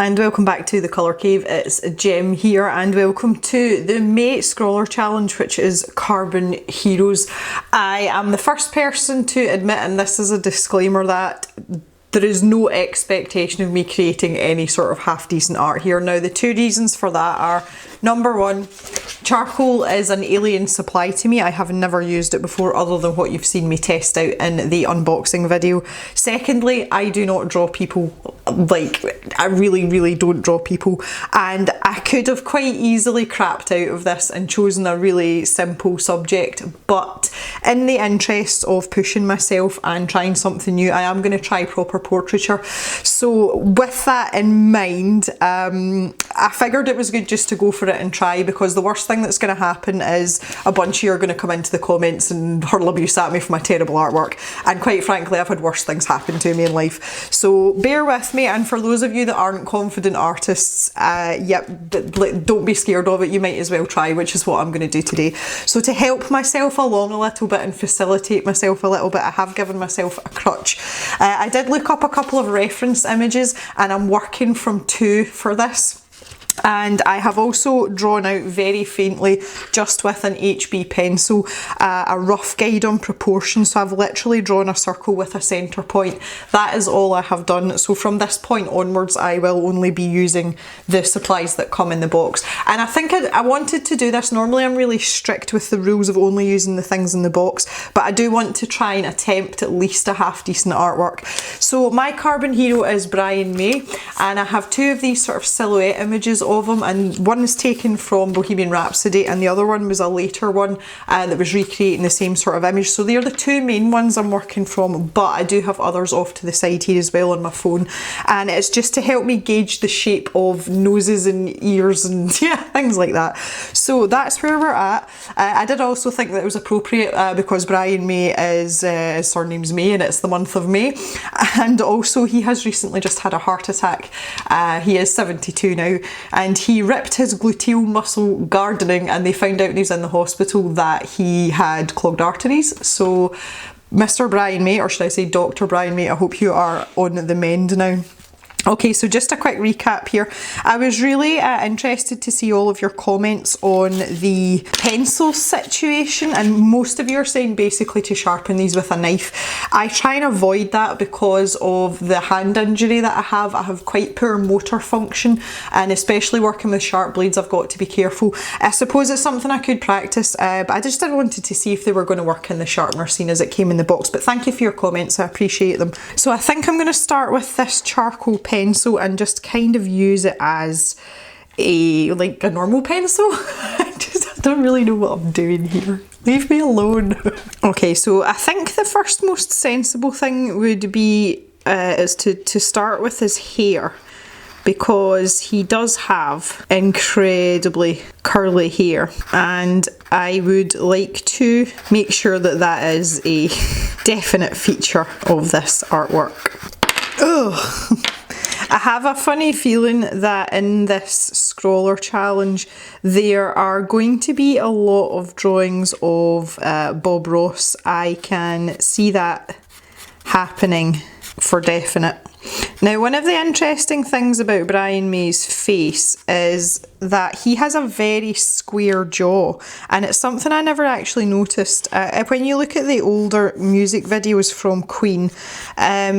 and welcome back to the Colour Cave. It's Jem here and welcome to the May Scrawler Challenge, which is Carbon Heroes. I am the first person to admit, and this is a disclaimer, that there is no expectation of me creating any sort of half decent art here. Now, the two reasons for that are, number one, charcoal is an alien supply to me. I have never used it before other than what you've seen me test out in the unboxing video. Secondly, I do not draw people. Like, I really don't draw people, and I could have quite easily crapped out of this and chosen a really simple subject, but in the interest of pushing myself and trying something new, I am going to try proper portraiture. So with that in mind, I figured it was good just to go for it and try, because the worst thing that's going to happen is a bunch of you are going to come into the comments and hurl abuse at me for my terrible artwork, and quite frankly I've had worse things happen to me in life, so bear with me. And for those of you that aren't confident artists, don't be scared of it, you might as well try, which is what I'm going to do today. So to help myself along a little bit and facilitate myself a little bit, I have given myself a crutch. I did look up a couple of reference images and I'm working from two for this. And I have also drawn out very faintly, just with an HB pencil, a rough guide on proportion. So I've literally drawn a circle with a centre point. That is all I have done. So from this point onwards, I will only be using the supplies that come in the box. And I think I wanted to do this. Normally I'm really strict with the rules of only using the things in the box, but I do want to try and attempt at least a half decent artwork. So my carbon hero is Brian May, and I have two of these sort of silhouette images of him, and one is taken from Bohemian Rhapsody and the other one was a later one that was recreating the same sort of image. So they're the two main ones I'm working from, but I do have others off to the side here as well on my phone, and it's just to help me gauge the shape of noses and ears and yeah, things like that. So that's where we're at. I did also think that it was appropriate because Brian May is, his surname's May, and it's the month of May, and also he has recently just had a heart attack. He is 72 now, and he ripped his gluteal muscle gardening, and they found out when he was in the hospital that he had clogged arteries. So Mr. Brian May, or should I say Dr. Brian May, I hope you are on the mend now. Okay, so just a quick recap here. I was really interested to see all of your comments on the pencil situation, and most of you are saying basically to sharpen these with a knife. I try and avoid that because of the hand injury that I have. I have quite poor motor function, and especially working with sharp blades I've got to be careful. I suppose it's something I could practice, but I just wanted to see if they were going to work in the sharpener scene as it came in the box. But thank you for your comments, I appreciate them. So I think I'm going to start with this charcoal pencil and just kind of use it as a normal pencil. I don't really know what I'm doing here. Leave me alone. Okay, so I think the first most sensible thing would be is to start with his hair, because he does have incredibly curly hair, and I would like to make sure that that is a definite feature of this artwork. Ugh. I have a funny feeling that in this Scrawler Challenge there are going to be a lot of drawings of Bob Ross. I can see that happening for definite. Now, one of the interesting things about Brian May's face is that he has a very square jaw, and it's something I never actually noticed. When you look at the older music videos from Queen,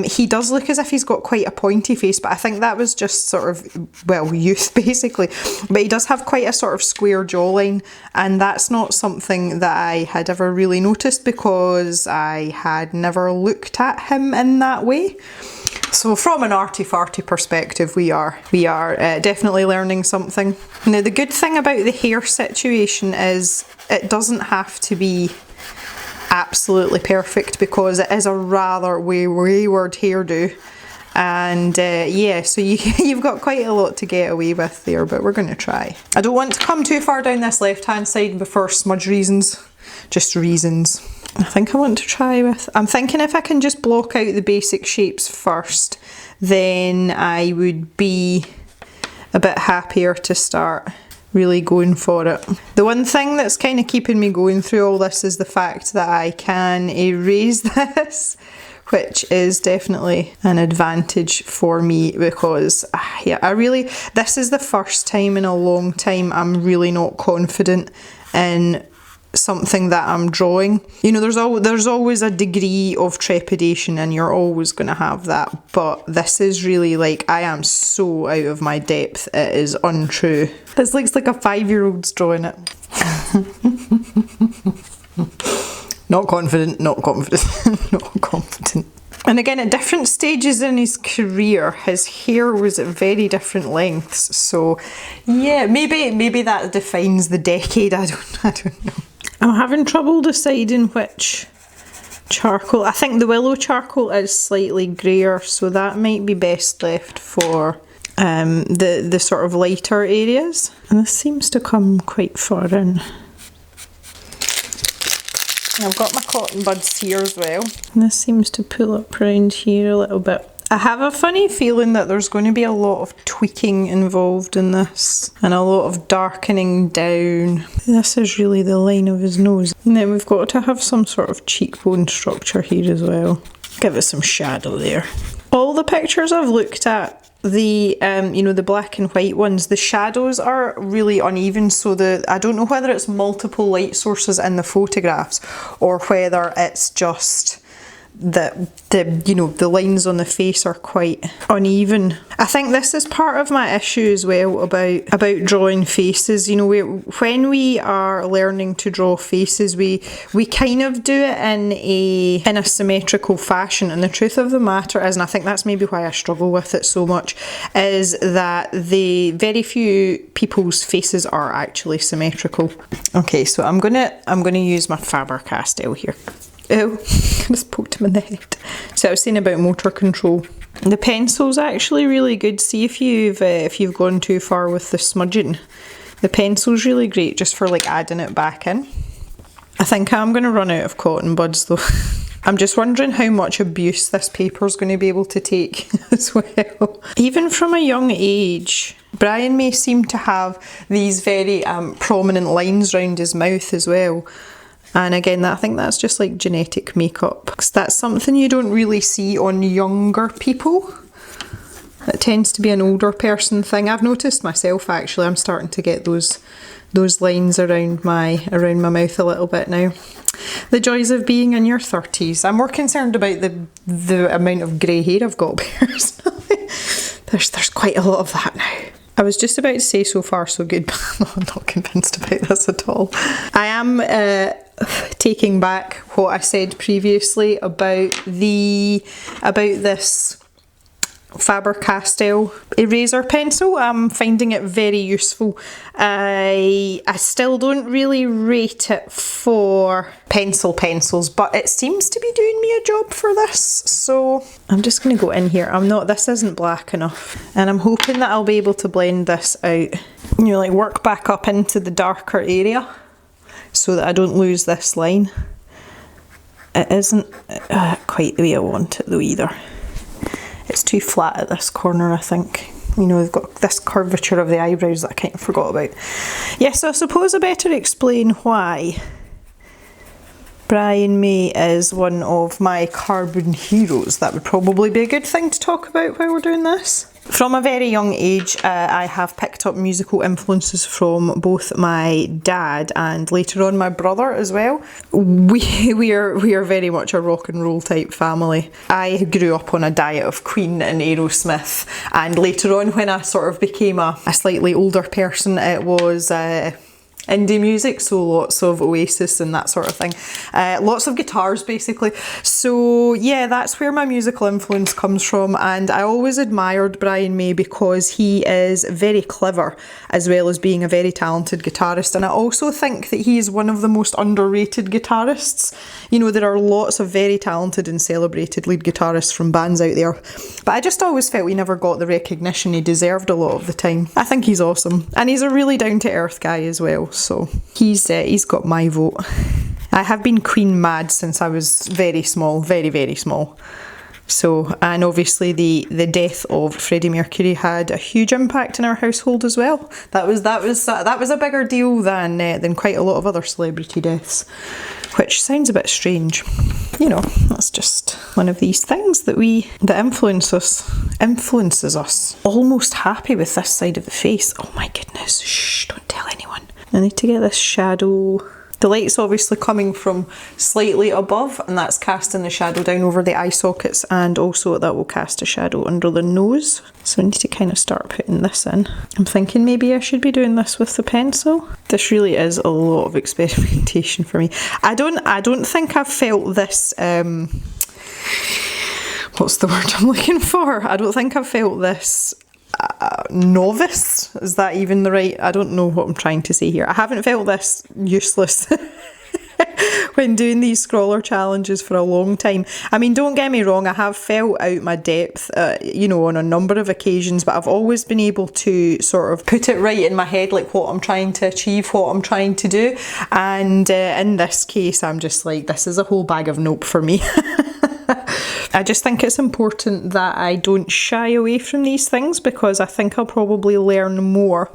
he does look as if he's got quite a pointy face, but I think that was just sort of, well, youth basically. But he does have quite a sort of square jawline, and that's not something that I had ever really noticed because I had never looked at him in that way. So from an arty-farty perspective, we are definitely learning something. Now, the good thing about the hair situation is it doesn't have to be absolutely perfect, because it is a rather wayward hairdo. And yeah, so you've got quite a lot to get away with there, but we're going to try. I don't want to come too far down this left-hand side before smudge reasons, just reasons. I think I want to try with, I'm thinking if I can just block out the basic shapes first, then I would be a bit happier to start really going for it. The one thing that's kind of keeping me going through all this is the fact that I can erase this which is definitely an advantage for me because this is the first time in a long time I'm really not confident in something that I'm drawing. You know, there's always a degree of trepidation and you're always going to have that, but this is really like, I am so out of my depth, it is untrue. This looks like a 5-year-old's drawing it. Not confident, not confident, not confident. And again, at different stages in his career, his hair was at very different lengths. So yeah, maybe that defines the decade. I don't know. I'm having trouble deciding which charcoal. I think the willow charcoal is slightly greyer, so that might be best left for the sort of lighter areas. And this seems to come quite far in. I've got my cotton buds here as well. And this seems to pull up around here a little bit. I have a funny feeling that there's going to be a lot of tweaking involved in this and a lot of darkening down. This is really the line of his nose. And then we've got to have some sort of cheekbone structure here as well. Give it some shadow there. All the pictures I've looked at, the the black and white ones, the shadows are really uneven, so I don't know whether it's multiple light sources in the photographs or whether it's just the lines on the face are quite uneven. I think this is part of my issue as well about drawing faces. You know, when we are learning to draw faces, we kind of do it in a symmetrical fashion, and the truth of the matter is, and I think that's maybe why I struggle with it so much, is that the very few people's faces are actually symmetrical. Okay, so I'm gonna use my Faber-Castell here. Oh, I just poked him in the head. So I was saying about motor control. The pencil's actually really good. See if you've gone too far with the smudging. The pencil's really great just for like adding it back in. I think I'm going to run out of cotton buds though. I'm just wondering how much abuse this paper's going to be able to take as well. Even from a young age, Brian may seem to have these very prominent lines round his mouth as well. And again, I think that's just like genetic makeup, because that's something you don't really see on younger people. It tends to be an older person thing. I've noticed myself actually, I'm starting to get those lines around my mouth a little bit now. The joys of being in your 30s. I'm more concerned about the amount of grey hair I've got personally. There's quite a lot of that now. I was just about to say so far so good, but I'm not convinced about this at all. I am taking back what I said previously about this Faber-Castell eraser pencil. I'm finding it very useful. I still don't really rate it for pencils, but it seems to be doing me a job for this. So I'm just going to go in here. This isn't black enough, and I'm hoping that I'll be able to blend this out. You know, like work back up into the darker area so that I don't lose this line. It isn't quite the way I want it though either. It's too flat at this corner, I think. You know, they've got this curvature of the eyebrows that I kind of forgot about. Yeah, so I suppose I better explain why Brian May is one of my carbon heroes. That would probably be a good thing to talk about while we're doing this. From a very young age, I have picked up musical influences from both my dad and later on my brother as well. We are very much a rock and roll type family. I grew up on a diet of Queen and Aerosmith, and later on when I sort of became a slightly older person, it was indie music, so lots of Oasis and that sort of thing. Lots of guitars basically. So yeah, that's where my musical influence comes from, and I always admired Brian May because he is very clever as well as being a very talented guitarist, and I also think that he is one of the most underrated guitarists. You know, there are lots of very talented and celebrated lead guitarists from bands out there, but I just always felt he never got the recognition he deserved a lot of the time. I think he's awesome, and he's a really down-to-earth guy as well. So he's got my vote. I have been Queen mad since I was very small, very, very small. So, and obviously the death of Freddie Mercury had a huge impact in our household as well. That was a bigger deal than quite a lot of other celebrity deaths, which sounds a bit strange. You know, that's just one of these things that influences us. Almost happy with this side of the face. Oh my goodness, shh, don't tell anyone. I need to get this shadow. The light's obviously coming from slightly above, and that's casting the shadow down over the eye sockets, and also that will cast a shadow under the nose. So I need to kind of start putting this in. I'm thinking maybe I should be doing this with the pencil. This really is a lot of experimentation for me. I don't think I've felt this, what's the word I'm looking for? I don't think I've felt this novice. Is that even the right? I don't know what I'm trying to say here. I haven't felt this useless when doing these scrawler challenges for a long time. I mean, don't get me wrong, I have felt out my depth, you know, on a number of occasions, but I've always been able to sort of put it right in my head, like what I'm trying to achieve, what I'm trying to do. And in this case, I'm just like, this is a whole bag of nope for me. I just think it's important that I don't shy away from these things, because I think I'll probably learn more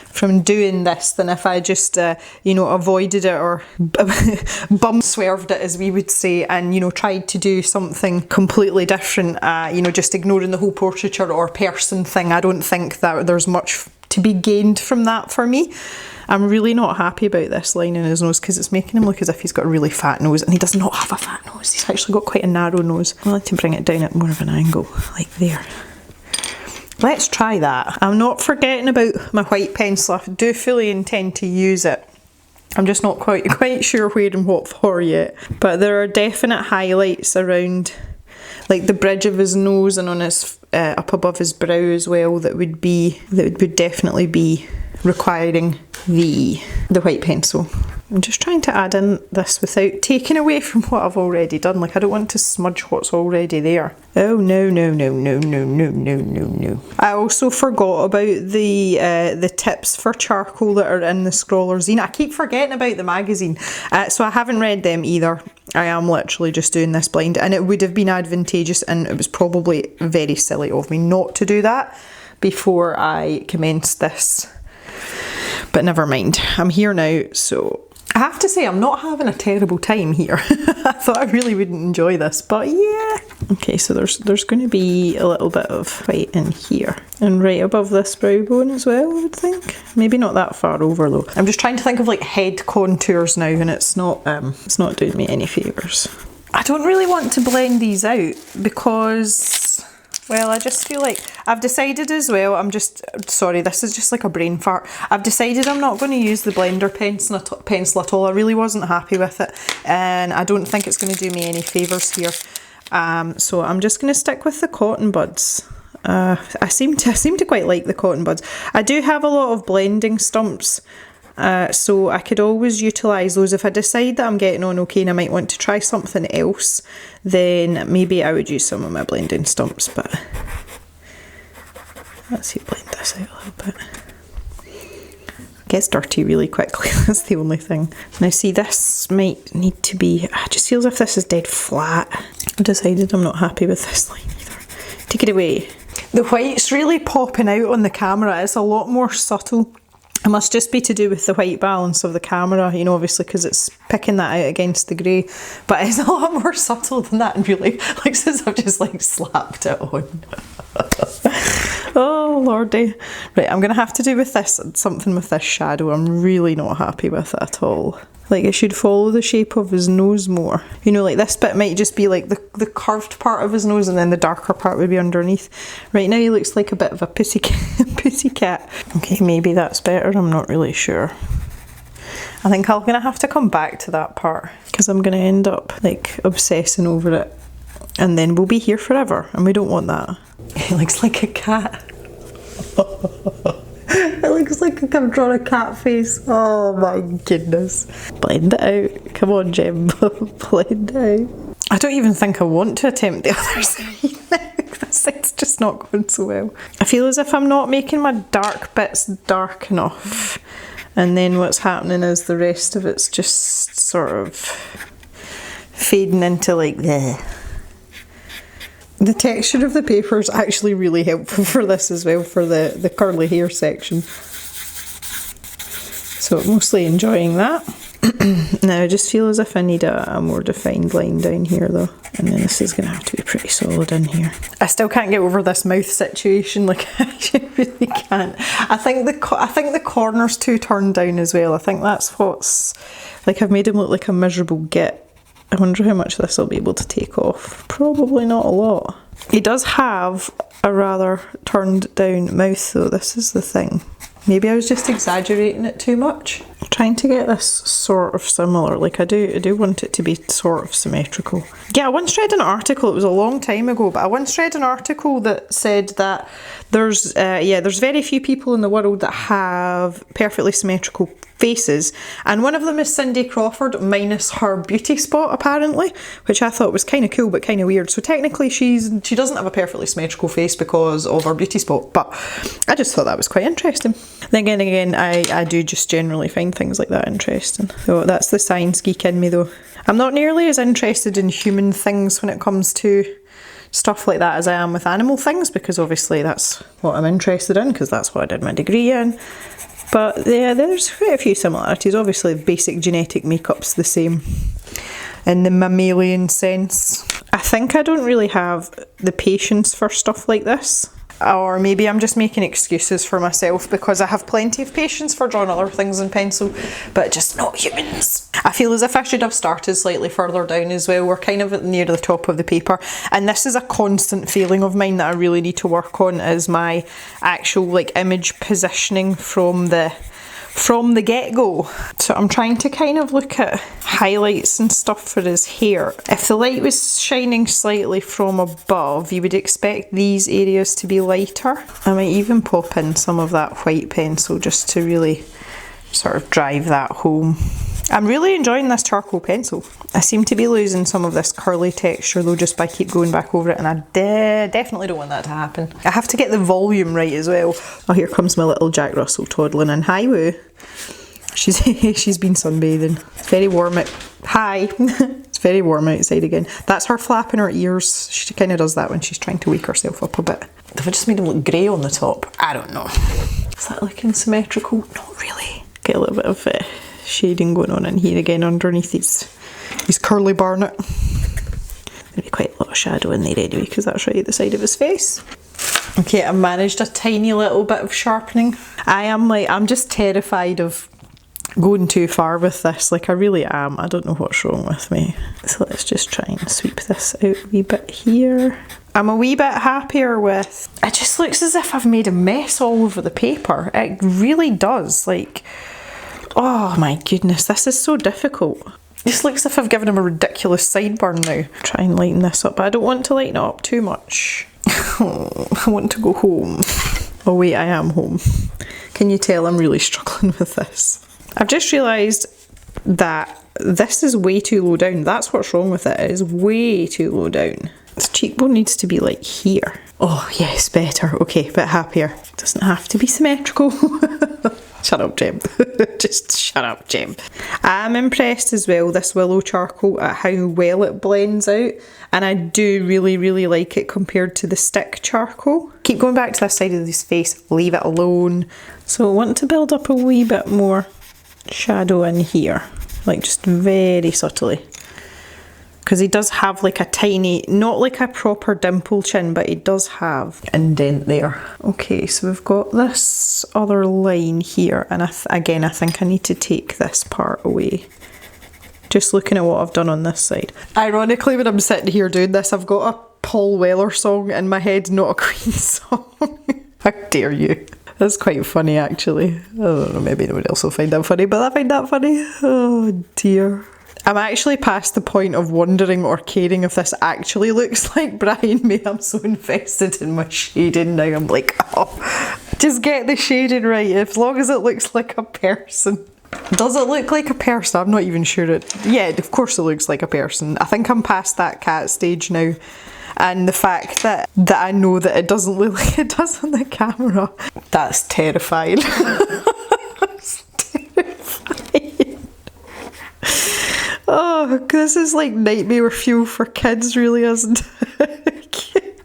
from doing this than if I just, you know, avoided it or bum swerved it, as we would say, and, you know, tried to do something completely different, you know, just ignoring the whole portraiture or person thing. I don't think that there's much to be gained from that for me. I'm really not happy about this line in his nose, because it's making him look as if he's got a really fat nose, and he does not have a fat nose. He's actually got quite a narrow nose. I like to bring it down at more of an angle, like there. Let's try that. I'm not forgetting about my white pencil. I do fully intend to use it. I'm just not quite sure where and what for yet. But there are definite highlights around, like the bridge of his nose and on his up above his brow as well, that would definitely be requiring the white pencil. I'm just trying to add in this without taking away from what I've already done. Like, I don't want to smudge what's already there. Oh no, no, no, no, no, no, no, no, no. I also forgot about the tips for charcoal that are in the Scrawler zine. I keep forgetting about the magazine. So I haven't read them either. I am literally just doing this blind, and it would have been advantageous, and it was probably very silly of me not to do that before I commenced this. But never mind, I'm here now, so I have to say I'm not having a terrible time here. I thought I really wouldn't enjoy this, but yeah. Okay, so there's going to be a little bit of white in here, and right above this brow bone as well, I would think. Maybe not that far over though. I'm just trying to think of like head contours now, and it's not doing me any favours. I don't really want to blend these out because, well, I just feel like I've decided as well, sorry, this is just like a brain fart. I've decided I'm not going to use the blender pencil at all. I really wasn't happy with it, and I don't think it's going to do me any favours here. So I'm just going to stick with the cotton buds. I seem to quite like the cotton buds. I do have a lot of blending stumps, so I could always utilise those. If I decide that I'm getting on okay and I might want to try something else, then maybe I would use some of my blending stumps, but let's see, blend this out a little bit. It gets dirty really quickly, that's the only thing. Now see, this might need to be, it just feels as if this is dead flat. I've decided I'm not happy with this line either. Take it away. The white's really popping out on the camera. It's a lot more subtle. It must just be to do with the white balance of the camera, you know, obviously because it's picking that out against the grey. But it's a lot more subtle than that, and really, like, since I've just like slapped it on. Oh lordy. Right, I'm gonna have to do with this something with this shadow. I'm really not happy with it at all. Like, it should follow the shape of his nose more. You know, like this bit might just be like the curved part of his nose, and then the darker part would be underneath. Right now he looks like a bit of a pussycat. Okay, maybe that's better, I'm not really sure. I think I'm gonna have to come back to that part, because I'm gonna end up like obsessing over it, and then we'll be here forever, and we don't want that. He looks like a cat. It looks like I've drawn a cat face. Oh my goodness. Blend it out. Come on, Jim. Blend it out. I don't even think I want to attempt the other side. This side's just not going so well. I feel as if I'm not making my dark bits dark enough. And then what's happening is the rest of it's just sort of fading into like the... The texture of the paper is actually really helpful for this as well, for the curly hair section. So I'm mostly enjoying that. Now I just feel as if I need a more defined line down here though, and then this is going to have to be pretty solid in here. I still can't get over this mouth situation, like I really can't. I think the corner's too turned down as well. I think that's what's, like, I've made him look like a miserable git. I wonder how much this will be able to take off. Probably not a lot. He does have a rather turned down mouth though, this is the thing. Maybe I was just exaggerating it too much. I'm trying to get this sort of similar, like I do want it to be sort of symmetrical. Yeah, I once read an article, it was a long time ago, but I once read an article that said that there's very few people in the world that have perfectly symmetrical faces, and one of them is Cindy Crawford minus her beauty spot apparently, which I thought was kind of cool but kind of weird. So technically she doesn't have a perfectly symmetrical face because of her beauty spot, but I just thought that was quite interesting. Then again, I do just generally find things like that interesting. So that's the science geek in me though. I'm not nearly as interested in human things when it comes to stuff like that as I am with animal things, because obviously that's what I'm interested in, because that's what I did my degree in. But yeah, there's quite a few similarities. Obviously basic genetic makeup's the same in the mammalian sense. I think I don't really have the patience for stuff like this. Or maybe I'm just making excuses for myself, because I have plenty of patience for drawing other things in pencil, but just not humans. I feel as if I should have started slightly further down as well. We're kind of near the top of the paper, and this is a constant feeling of mine that I really need to work on, is my actual like image positioning from the get-go. So I'm trying to kind of look at highlights and stuff for his hair. If the light was shining slightly from above, you would expect these areas to be lighter. I might even pop in some of that white pencil just to really sort of drive that home. I'm really enjoying this charcoal pencil. I seem to be losing some of this curly texture though just by keep going back over it, and I definitely don't want that to happen. I have to get the volume right as well. Oh, here comes my little Jack Russell toddling in. Hi Woo. She's been sunbathing. It's very warm out. Hi. It's very warm outside again. That's her flapping her ears. She kind of does that when she's trying to wake herself up a bit. Have I just made him look grey on the top? I don't know. Is that looking symmetrical? Not really. Get a little bit of shading going on in here again underneath his curly barnet. There'll be quite a lot of shadow in there anyway, because that's right at the side of his face. Okay, I managed a tiny little bit of sharpening. I'm just terrified of going too far with this, like I really am. I don't know what's wrong with me. So let's just try and sweep this out a wee bit here. I'm a wee bit happier with, it just looks as if I've made a mess all over the paper. It really does, like, oh my goodness, this is so difficult. It just looks as if I've given him a ridiculous sideburn now. Try and lighten this up, but I don't want to lighten it up too much. Oh, I want to go home. Oh wait, I am home. Can you tell I'm really struggling with this? I've just realised that this is way too low down. That's what's wrong with it. It is way too low down. This cheekbone needs to be like here. Oh yes, better. Okay, a bit happier. It doesn't have to be symmetrical. Shut up, Jem. Just shut up, Jem. I'm impressed as well, this willow charcoal, at how well it blends out. And I do really, really like it compared to the stick charcoal. Keep going back to this side of his face, leave it alone. So I want to build up a wee bit more shadow in here, like just very subtly. Because he does have like a tiny, not like a proper dimple chin, but he does have an indent there. Okay, so we've got this other line here, and again, I think I need to take this part away. Just looking at what I've done on this side. Ironically, when I'm sitting here doing this, I've got a Paul Weller song in my head, not a Queen song. How dare you? That's quite funny actually. I don't know, maybe nobody else will find that funny, but I find that funny. Oh dear. I'm actually past the point of wondering or caring if this actually looks like Brian May. I'm so invested in my shading now. I'm like, oh, just get the shading right, as long as it looks like a person. Does it look like a person? I'm not even sure yeah, of course it looks like a person. I think I'm past that cat stage now. And the fact that I know that it doesn't look like it does on the camera, that's terrifying. That's terrifying. Oh, this is like nightmare fuel for kids, really, isn't it?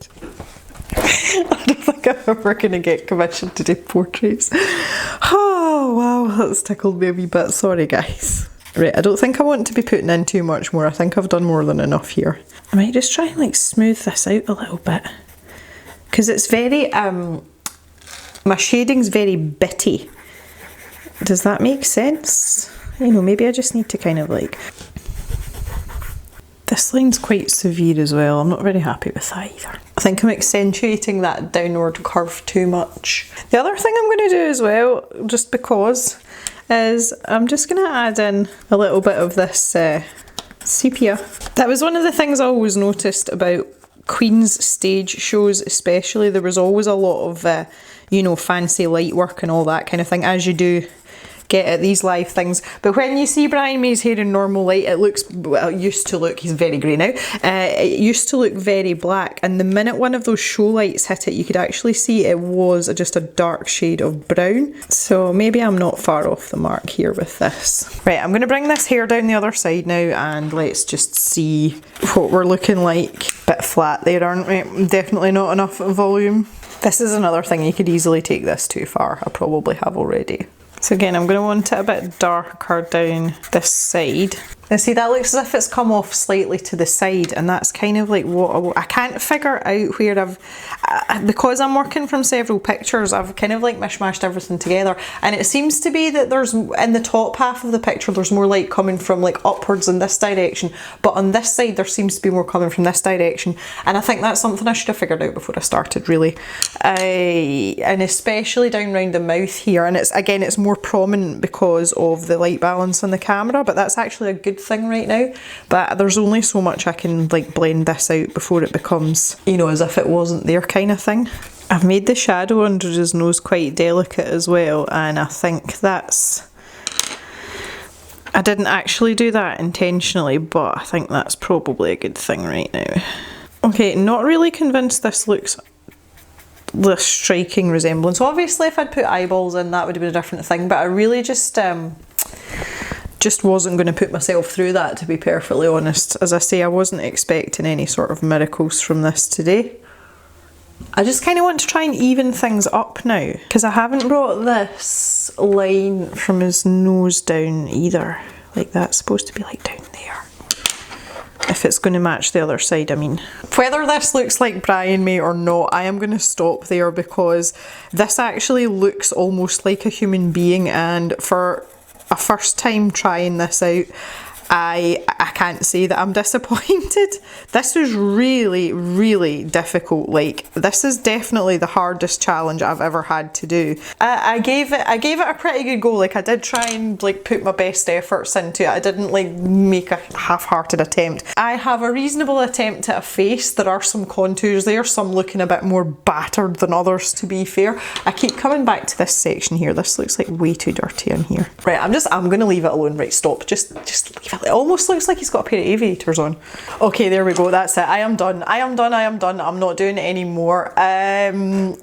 I'm ever going to get commissioned to do portraits. Oh, wow, that's tickled me a wee bit. Sorry, guys. Right, I don't think I want to be putting in too much more. I think I've done more than enough here. I might just try and like smooth this out a little bit. Because it's very, my shading's very bitty. Does that make sense? You know, maybe I just need to kind of like... This line's quite severe as well. I'm not very happy with that either. I think I'm accentuating that downward curve too much. The other thing I'm going to do as well, just because, is I'm just going to add in a little bit of this sepia. That was one of the things I always noticed about Queen's stage shows especially. There was always a lot of, you know, fancy light work and all that kind of thing, as you do get at these live things. But when you see Brian May's hair in normal light, it looks, well, it used to look, he's very grey now, it used to look very black, and the minute one of those show lights hit it, you could actually see it was just a dark shade of brown. So maybe I'm not far off the mark here with this. Right, I'm going to bring this hair down the other side now, and let's just see what we're looking like. Bit flat there, aren't we? Definitely not enough volume. This is another thing, you could easily take this too far. I probably have already. So again, I'm going to want it a bit darker down this side. Now see, that looks as if it's come off slightly to the side, and that's kind of like what I can't figure out where because I'm working from several pictures, I've kind of like mishmashed everything together, and it seems to be that there's, in the top half of the picture, there's more light coming from like upwards in this direction, but on this side there seems to be more coming from this direction, and I think that's something I should have figured out before I started, really. And especially down around the mouth here, and it's, again, it's more prominent because of the light balance on the camera, but that's actually a good thing right now. But there's only so much I can like blend this out before it becomes, you know, as if it wasn't there kind of thing. I've made the shadow under his nose quite delicate as well, and I think that's, I didn't actually do that intentionally, but I think that's probably a good thing right now. Okay, not really convinced this looks the striking resemblance. Obviously if I'd put eyeballs in, that would have been a different thing, but I really just wasn't going to put myself through that, to be perfectly honest. As I say, I wasn't expecting any sort of miracles from this today. I just kind of want to try and even things up now, because I haven't brought this line from his nose down either. Like, that's supposed to be like down there. If it's going to match the other side, I mean. Whether this looks like Brian May or not, I am going to stop there, because this actually looks almost like a human being, and for a first time trying this out, I can't say that I'm disappointed. This was really, really difficult. Like, this is definitely the hardest challenge I've ever had to do. I gave it a pretty good go. Like, I did try and like put my best efforts into it. I didn't like make a half-hearted attempt. I have a reasonable attempt at a face. There are some contours there, some looking a bit more battered than others, to be fair. I keep coming back to this section here. This looks like way too dirty in here. Right, I'm gonna leave it alone. Right, stop. Just leave it. It almost looks like he's got a pair of aviators on. Okay, there we go. That's it. I am done. I'm not doing it anymore. I'm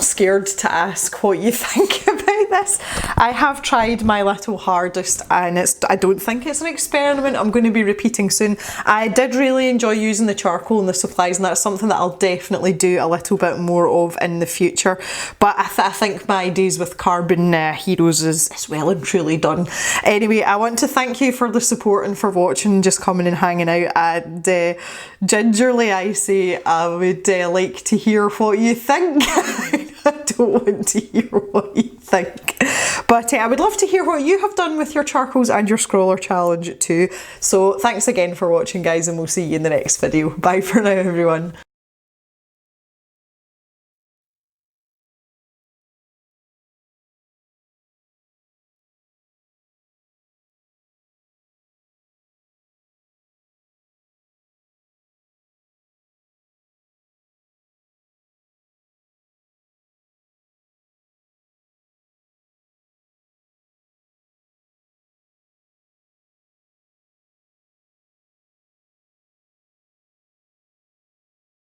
scared to ask what you think about this. I have tried my little hardest, and I don't think it's an experiment I'm going to be repeating soon. I did really enjoy using the charcoal and the supplies, and that's something that I'll definitely do a little bit more of in the future. But I think my days with carbon heroes is well and truly done. Anyway, I want to thank you for the support and for watching, just coming and hanging out. And gingerly I say I would like to hear what you think. I don't want to hear what you think, but I would love to hear what you have done with your charcoals and your scrawler challenge too. So thanks again for watching, guys, and we'll see you in the next video. Bye for now, everyone.